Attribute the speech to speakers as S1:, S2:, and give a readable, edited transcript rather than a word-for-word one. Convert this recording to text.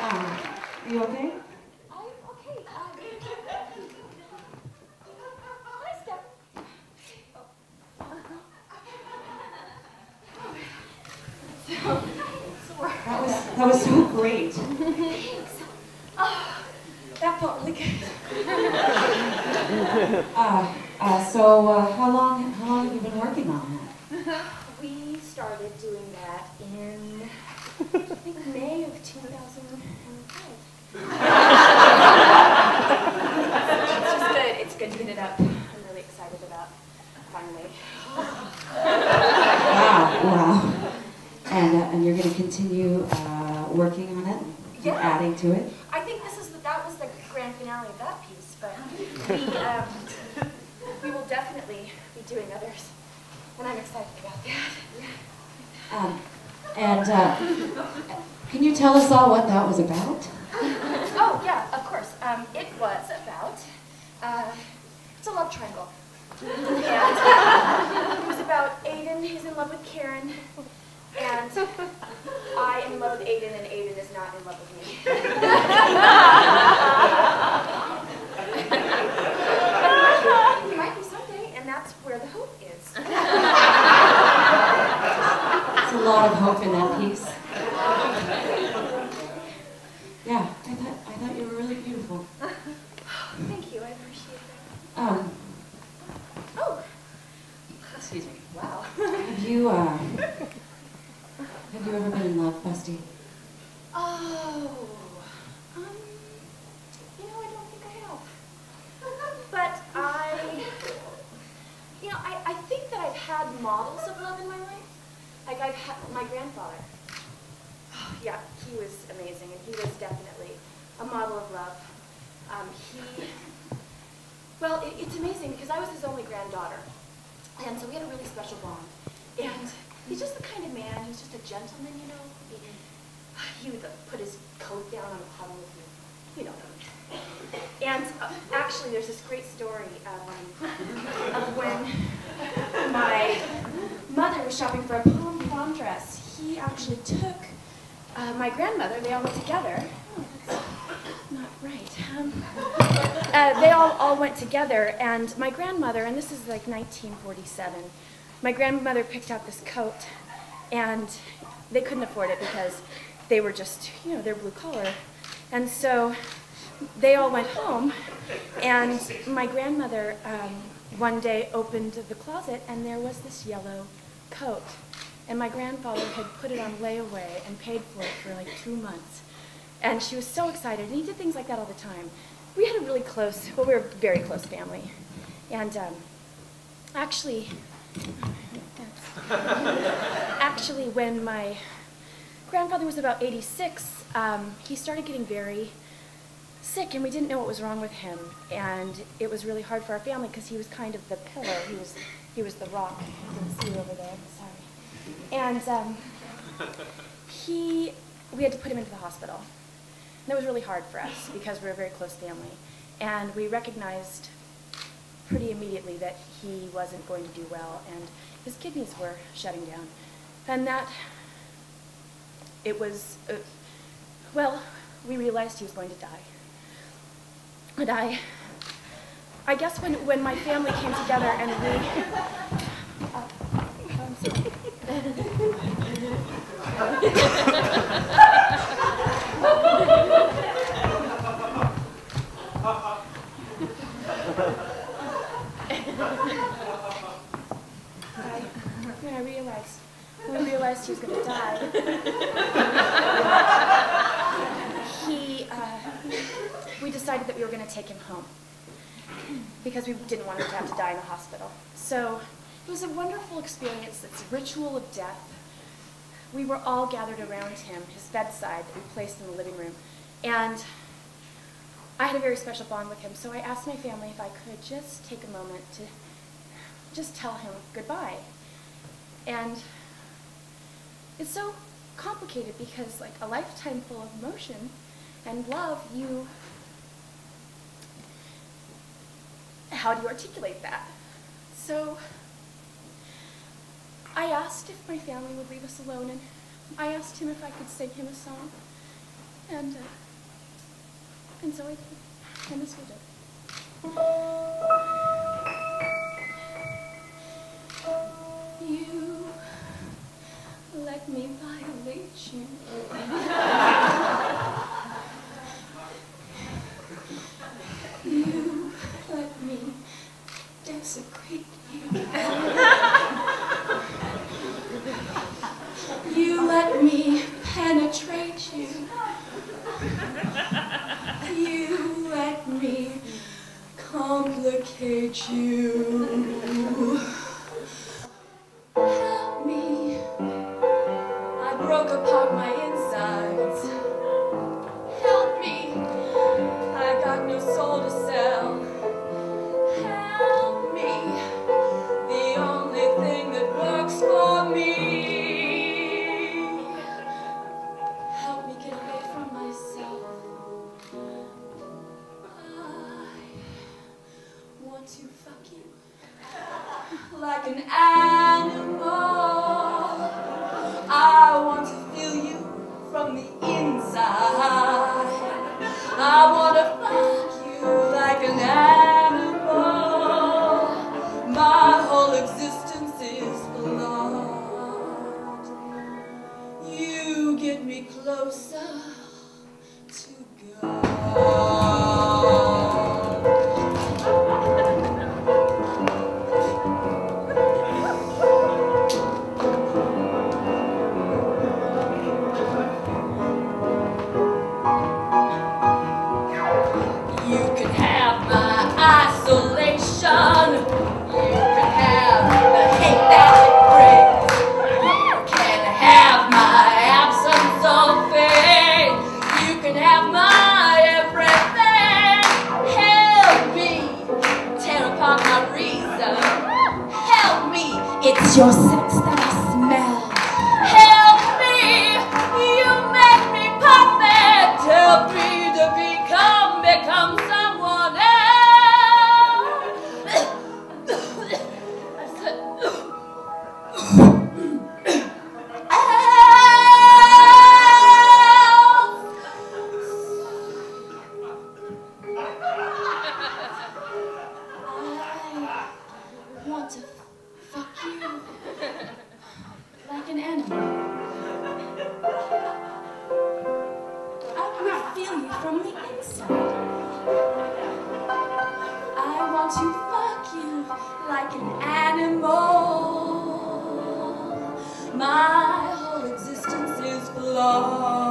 S1: Are you okay?
S2: I'm okay. Hi, Steph.
S1: That was so great.
S2: Thanks. Oh, that felt really good.
S1: How long have you been working on that?
S2: We started doing that in, I think, May of 2005. It's just good. It's good to get it up. I'm really excited about finally.
S1: Wow. And you're going to continue working on it,
S2: Yeah.
S1: adding to it?
S2: I think that was the grand finale of that piece, but we will definitely be doing others, and I'm excited about that.
S1: Can you tell us all what that was about?
S2: Oh yeah, of course. It was about it's a love triangle, and it was about Aiden. He's in love with Karen. And I am in love with Aiden, and Aiden is not in love with me. He might be someday, and that's where the hope is.
S1: There's a lot of hope in that piece. Yeah, I thought you were really beautiful.
S2: Thank you, I appreciate that. Oh, excuse me. Wow.
S1: Have you ever been in love, Busty?
S2: Oh, I don't think I have. But I think that I've had models of love in my life. Like I've had my grandfather. Oh, yeah, he was amazing, and he was definitely a model of love. It's amazing because I was his only granddaughter, and so we had a really special bond. And he's just the kind of man, he's just a gentleman, you know. He would put his coat down on a puddle with me, you know. And actually, there's this great story of when my mother was shopping for a prom dress. He actually took my grandmother, they all went together. Oh, that's not right. They all went together, and my grandmother, and this is like 1947, my grandmother picked out this coat, and they couldn't afford it because they were just, they're blue collar. And so they all went home, and my grandmother one day opened the closet, and there was this yellow coat. And my grandfather had put it on layaway and paid for it for like 2 months. And she was so excited, and he did things like that all the time. We had a really close, we were a very close family. And actually, when my grandfather was about 86, he started getting very sick, and we didn't know what was wrong with him. And it was really hard for our family because he was kind of the pillar. He was the rock. You can see over there. Sorry. And we had to put him into the hospital. And that was really hard for us because we're a very close family. And we recognized pretty immediately that he wasn't going to do well, and his kidneys were shutting down. And that, it was, we realized he was going to die. And I guess when my family came together and I'm sorry. When we realized he was going to die, we decided that we were going to take him home because we didn't want him to have to die in the hospital. So it was a wonderful experience. It's a ritual of death. We were all gathered around him, his bedside that we placed in the living room. And I had a very special bond with him, so I asked my family if I could just take a moment to just tell him goodbye. And it's so complicated because, like, a lifetime full of emotion and love, how do you articulate that? So I asked if my family would leave us alone, and I asked him if I could sing him a song. And so I did. And this was it. You let me violate you. You let me desecrate you. You let me penetrate you. You let me complicate you. Help me. I broke apart my insides. Help me. I got no soul to sell. Help me. The only thing that works for me. Help me get away from myself. I want to fuck you like an animal. I want to feel you from the inside. I want to fuck you like an animal. My whole existence is blood. You get me closer to God. It's your sex that I smell. Help me, you make me perfect. Help me to become someone I want to fuck you like an animal. I want to feel you from the inside. I want to fuck you like an animal. My whole existence is flawed.